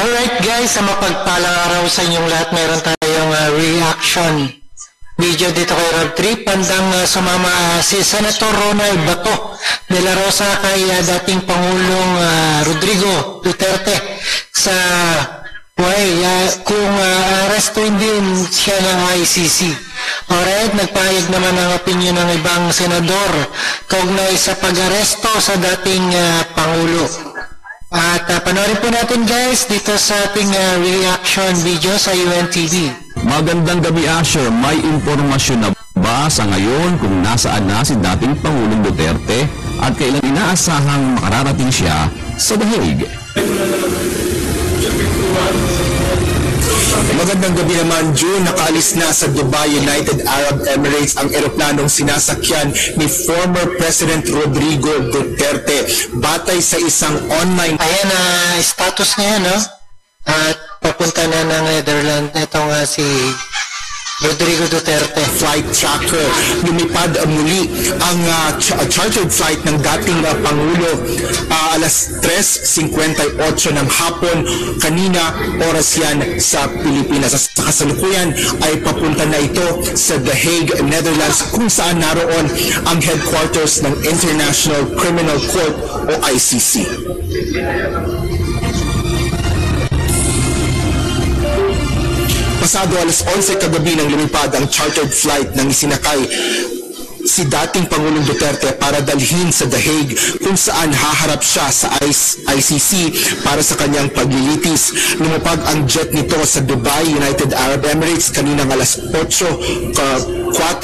Alright guys, sa mapagpalang araw sa inyong lahat, mayroon tayong reaction video dito kay Rob 3. Pandang sumama si Senator Ronald Bato de la Rosa kay dating Pangulong Rodrigo Duterte sa kung arrestuin din siya ng ICC. Alright, nagpahayag naman ang opinion ng ibang senador kaugnay sa pag-aresto sa dating Pangulo. At panoorin po natin guys dito sa ating reaction video sa UNTV. Magandang gabi Asher, may impormasyon na ba sa ngayon kung nasaan na si dating Pangulong Duterte at kailan inaasahang makararating siya sa The Hague? Magandang gabi naman, June. Nakaalis na sa Dubai, United Arab Emirates ang eroplanong sinasakyan ni former President Rodrigo Duterte. Batay sa isang online... Ayan, status niya, no? At papunta na ng Netherlands. Ito nga si Rodrigo Duterte. Flight tracker. Lumipad muli ang chartered flight ng dating Pangulo alas 3:58 ng hapon. Kanina, oras yan sa Pilipinas. Sa kasalukuyan ay papunta na ito sa The Hague, Netherlands, kung saan naroon ang headquarters ng International Criminal Court o ICC. Pasado alas 11 kagabi nang lumipad ang chartered flight ng isinakay si dating Pangulong Duterte para dalhin sa The Hague kung saan haharap siya sa ICC para sa kanyang paglilitis. Lumapag ang jet nito sa Dubai, United Arab Emirates kaninang alas 4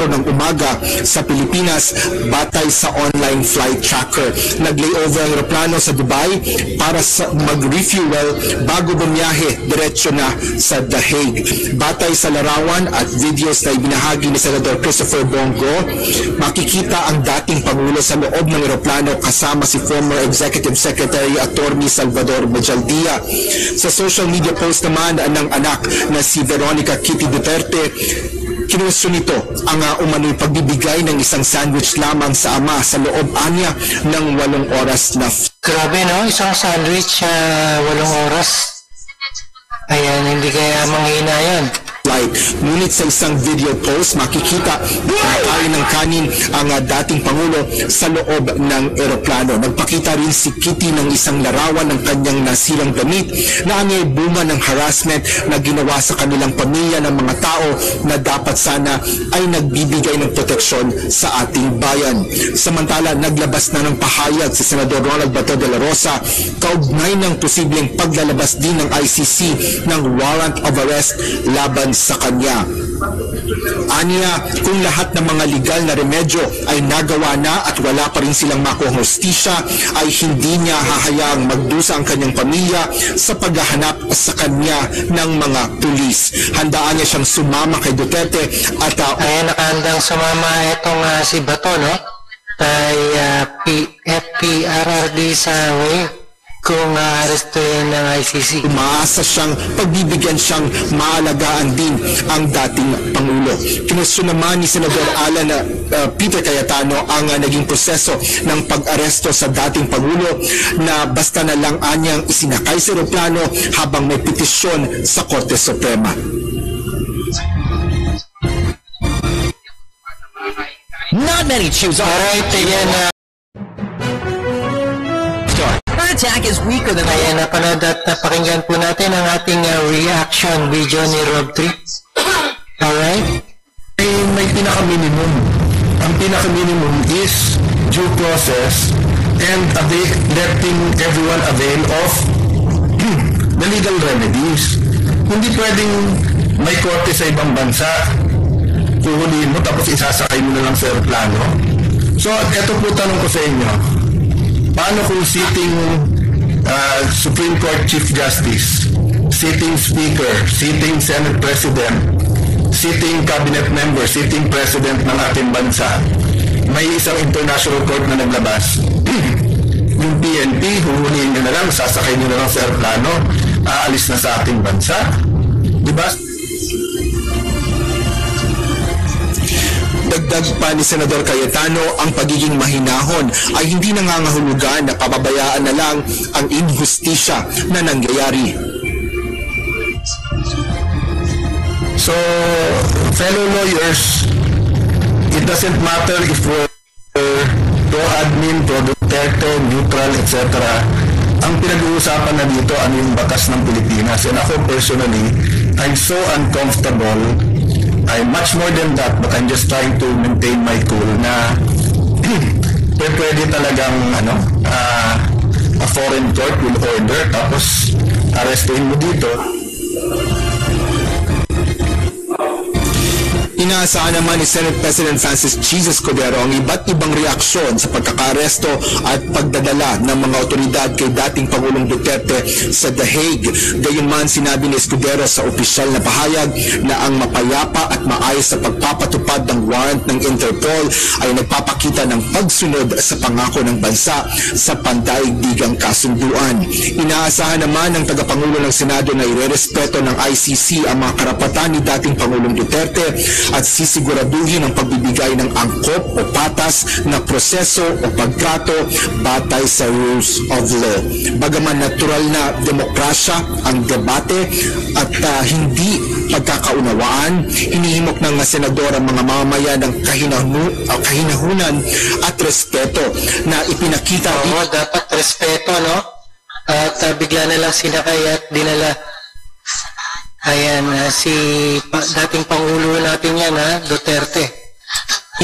ng umaga sa Pilipinas batay sa online flight tracker. Nag-layover ang aeroplano sa Dubai para mag-refuel bago bumiyahe diretsyo na sa The Hague. Batay sa larawan at videos na ibinahagi ni Senador Christopher Bongo, makikita ang dating Pangulo sa loob ng eroplano kasama si former Executive Secretary Atty. Salvador Majaldia. Sa social media post naman ng anak na si Veronica Kitty Duterte, kinwestiyon nito ang umano'y pagbibigay ng isang sandwich lamang sa ama sa loob anya ng 8 oras na... Grabe no, isang sandwich 8 oras. Ayan, hindi kaya manghina yan. Ngunit sa isang video post, makikita kain ng kanin ang dating Pangulo sa loob ng eroplano. Nagpakita rin si Kitty ng isang larawan ng kanyang nasirang damit na ang bunga ng harassment na ginawa sa kanilang pamilya ng mga tao na dapat sana ay nagbibigay ng proteksyon sa ating bayan. Samantala, naglabas na ng pahayag si Senador Ronald Bato de la Rosa kaugnay ng posibleng paglalabas din ng ICC ng warrant of arrest laban sa kanya. Aniya, kung lahat ng mga legal na remedyo ay nagawa na at wala pa rin silang makuha hostisya, ay hindi niya hahayaang magdusa ang kanyang pamilya sa paghahanap sa kanya ng mga pulis. Handaan niya siyang sumama kay Duterte at... Ayan, nakahandang sumama itong si Bato, no? Kay FPRRD sa kung arrestuin ng ICC. Umaasa siyang pagbibigyan siyang maalagaan din ang dating Pangulo. Kinwestiyon naman ni Senador Alan Peter Cayetano ang naging proseso ng pag-aresto sa dating Pangulo na basta na lang anyang isinakay sa eroplano habang may petisyon sa Korte Suprema. Not many choose. Alright, again, attack is weaker than... Ayan, napanood at napakinggan po natin ang ating reaction video ni Rob 3. Alright? May pinaka-minimum. Ang pinaka-minimum is due process and letting everyone avail of the legal remedies. Hindi pwedeng may korte sa ibang bansa, kuhuliin mo tapos isasakay mo na lang sa aeroplano. So, eto po tanong ko sa inyo. Paano kung sitting Supreme Court Chief Justice, sitting Speaker, sitting Senate President, sitting Cabinet Member, sitting President ng ating bansa, may isang international court na naglabas, yung PNP, huhulihin nyo na lang, sasakay nyo na lang sa aeroplano, aalis na sa ating bansa? Diba? Dagdag pa ni Senador Cayetano, ang pagiging mahinahon ay hindi nangangahulugan na pababayaan na lang ang injustisya na nangyayari. So, fellow lawyers, it doesn't matter if we're pro-admin, pro-Duterte, neutral, etc. Ang pinag-uusapan na dito, ano yung batas ng Pilipinas. And ako personally, I'm so uncomfortable. I'm much more than that, but I'm just trying to maintain my cool na pwede talagang a foreign court will order tapos arrestin mo dito. Inaasahan naman ni Senate President Francis Jesus Cordero ang iba't ibang reaksyon sa pagkakaresto at pagdadala ng mga otoridad kay dating Pangulong Duterte sa The Hague. Gayunman, sinabi ni Escudero sa opisyal na pahayag na ang mapayapa at maayos sa pagpapatupad ng warrant ng Interpol ay nagpapakita ng pagsunod sa pangako ng bansa sa pandaigdigang kasunduan. Inaasahan naman ng tagapangulo ng Senado na irerespeto ng ICC ang mga karapatan ni dating Pangulong Duterte at sisiguraduhin ang pagbibigay ng angkop o patas na proseso o pagtrato batay sa rules of law. Bagaman natural na demokrasya ang debate at hindi pagkakaunawaan, hinihimok ng senador ang mga mamamayan ng kahinahunan at respeto na ipinakita. Oo, dapat respeto, no? At bigla na lang sinakay at dinala. Ayan, si dating Pangulo natin yan, Duterte.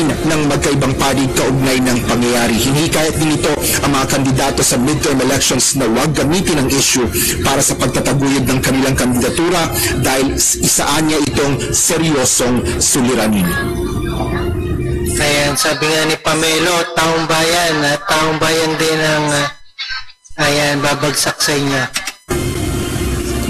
Ng magkaibang panig kaugnay ng pangyayari. Hinihikayat din ito ang mga kandidato sa midterm elections na huwag gamitin ang issue para sa pagtataguyod ng kanilang kandidatura dahil isaan niya itong seryosong suliranin. Ayan, sabi nga ni Pamelo, taong bayan din ang babagsak sa inyo.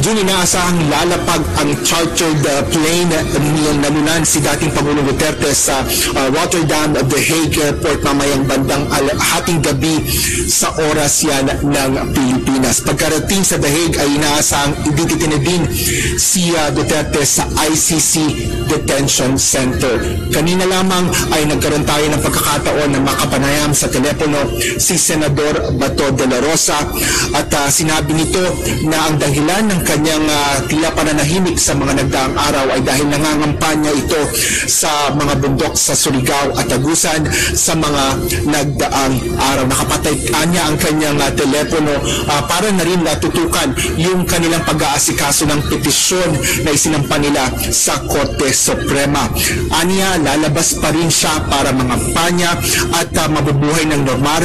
June, inaasahang lalapag ang chartered plane niyang nanunan si dating Pangulong Duterte sa Rotterdam, The Hague Airport mamayang bandang hating gabi sa oras yan ng Pilipinas. Pagkarating sa The Hague ay inaasahang ididetine din si Duterte sa ICC Detention Center. Kanina lamang ay nagkaroon tayo ng pagkakataon na makapanayam sa telepono si Senador Bato de la Rosa at sinabi nito na ang dahilan ng kanyang tila pananahimik sa mga nagdaang araw ay dahil nangangampanya ito sa mga bundok sa Surigao at Agusan sa mga nagdaang araw. Nakapatay niya ang kanyang telepono para na rin natutukan yung kanilang pag-aasikaso ng petisyon na isinampa nila sa Korte Suprema. Aniya, lalabas pa rin siya para mangampanya at mabubuhay ng normal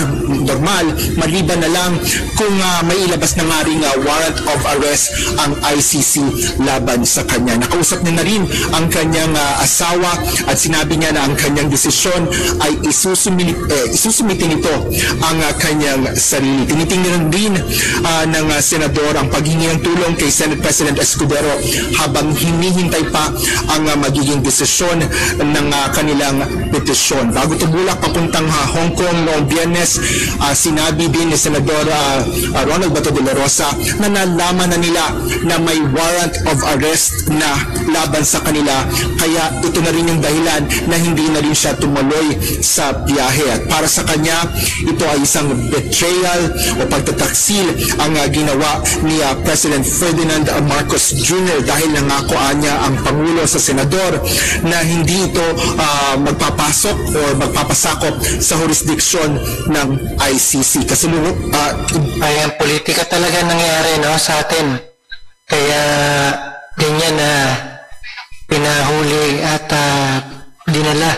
maliban na lang kung may ilabas na nga rin warrant of arrest ang ICC laban sa kanya. Nakausap niya na rin ang kanyang asawa at sinabi niya na ang kanyang desisyon ay isusumitin nito ang kanyang sarili. Tinitingnan din ng senador ang paghingi ng tulong kay Senate President Escudero habang hinihintay pa ang magiging desisyon ng kanilang petisyon. Bago tumulak papuntang Hong Kong noong Biyernes, sinabi din ni Senador Ronald Bato de la Rosa na nalaman na nila na may warrant of arrest na laban sa kanila, kaya ito na rin yung dahilan na hindi na rin siya tumuloy sa biyahe. At para sa kanya, ito ay isang betrayal o pagtataksil ang ginawa ni President Ferdinand Marcos Jr. dahil nangako niya ang Pangulo sa Senador na hindi ito magpapasok o magpapasakop sa jurisdiksyon ng ICC. Ayan, politika talaga nangyari sa atin. Kaya ganyan na pinahuli at dinala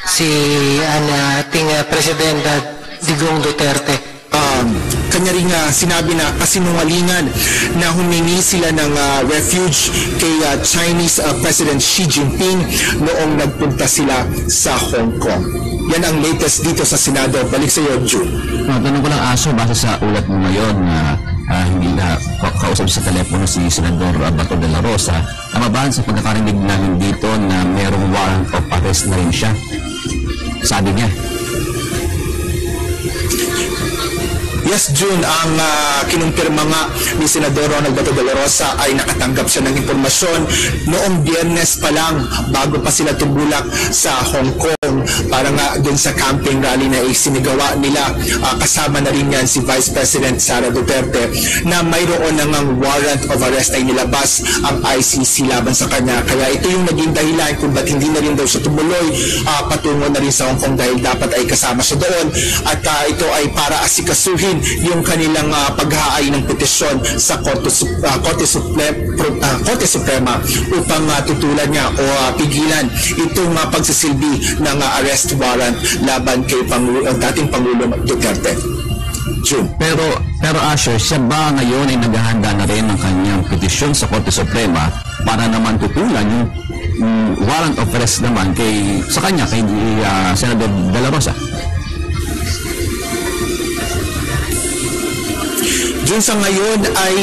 si ating President Digong Duterte. Kanya rin sinabi na kasinungalingan na humingi sila ng refuge kay Chinese President Xi Jinping noong nagpunta sila sa Hong Kong. Yan ang latest dito sa Senado. Balik sa iyo, June. Tanong ko lang, Aso, base sa ulat mo ngayon na hindi na kausap sa telepono si Senador Bato de la Rosa, mabahan sa pagkakarinig namin dito na merong warrant of arrest na rin siya. Sabi niya. Yes, June, ang kinumpirma nga ni Senador Ronald Bato de la Rosa ay nakatanggap siya ng impormasyon noong Biyernes pa lang bago pa sila tumulak sa Hong Kong para nga dun sa camping rally na isinigawa nila. Kasama na rin yan si Vice President Sara Duterte na mayroon ng warrant of arrest ay nilabas ang ICC laban sa kanya. Kaya ito yung naging dahilan kung ba't hindi na rin daw siya tumuloy patungo na rin sa Hong Kong dahil dapat ay kasama siya doon. At ito ay para asikasuhin yung kanilang paghaay ng petisyon sa Korte Suprema upang tutulan niya o pigilan itong pagsisilbi ng arrest warrant laban kay dating Pangulong Duterte. June. Pero Asher, siya ba ngayon ay naghahanda na rin ng kanyang petisyon sa Korte Suprema para naman tutulan yung warrant of arrest naman sa kanya, kay Senador De La Rosa? June, sa ngayon ay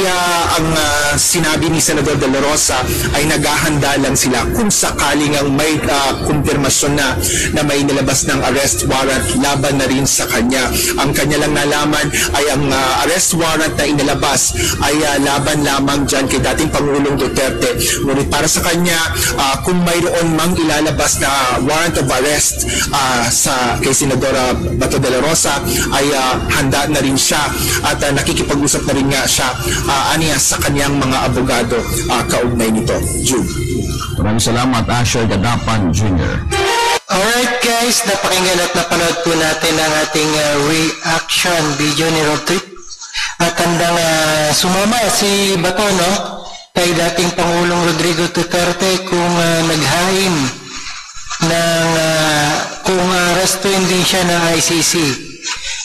ang sinabi ni Senador De La Rosa ay naghahanda lang sila kung sakaling ang may kumpirmasyon na may nilabas ng arrest warrant laban na rin sa kanya. Ang kanya lang nalaman ay ang arrest warrant na inilabas ay laban lamang dyan kay dating Pangulong Duterte. Ngunit para sa kanya, kung mayroon mang ilalabas na warrant of arrest kay Senador Bato de la Rosa ay handa na rin siya at nakikipag-usap na rin nga siya sa kanyang mga abogado kaugnay nito. June. Maraming salamat, Asher Gadapan Jr. Alright guys, napakinggan at napanood po natin ang ating reaction video ni Rob Trip. At handang sumama si Bato, no? Kay dating Pangulong Rodrigo Duterte kung naghain ng kung arrestuin din siya ng ICC.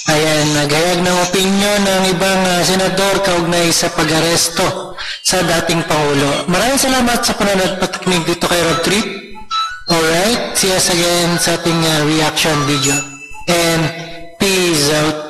Ayan, naghayag ng opinyon ng ibang senador kaugnay sa pag-aresto sa dating Pangulo. Maraming salamat sa panonood at pakikinig dito kay Rob Trip. Alright, see us again sa ating reaction video. And peace out.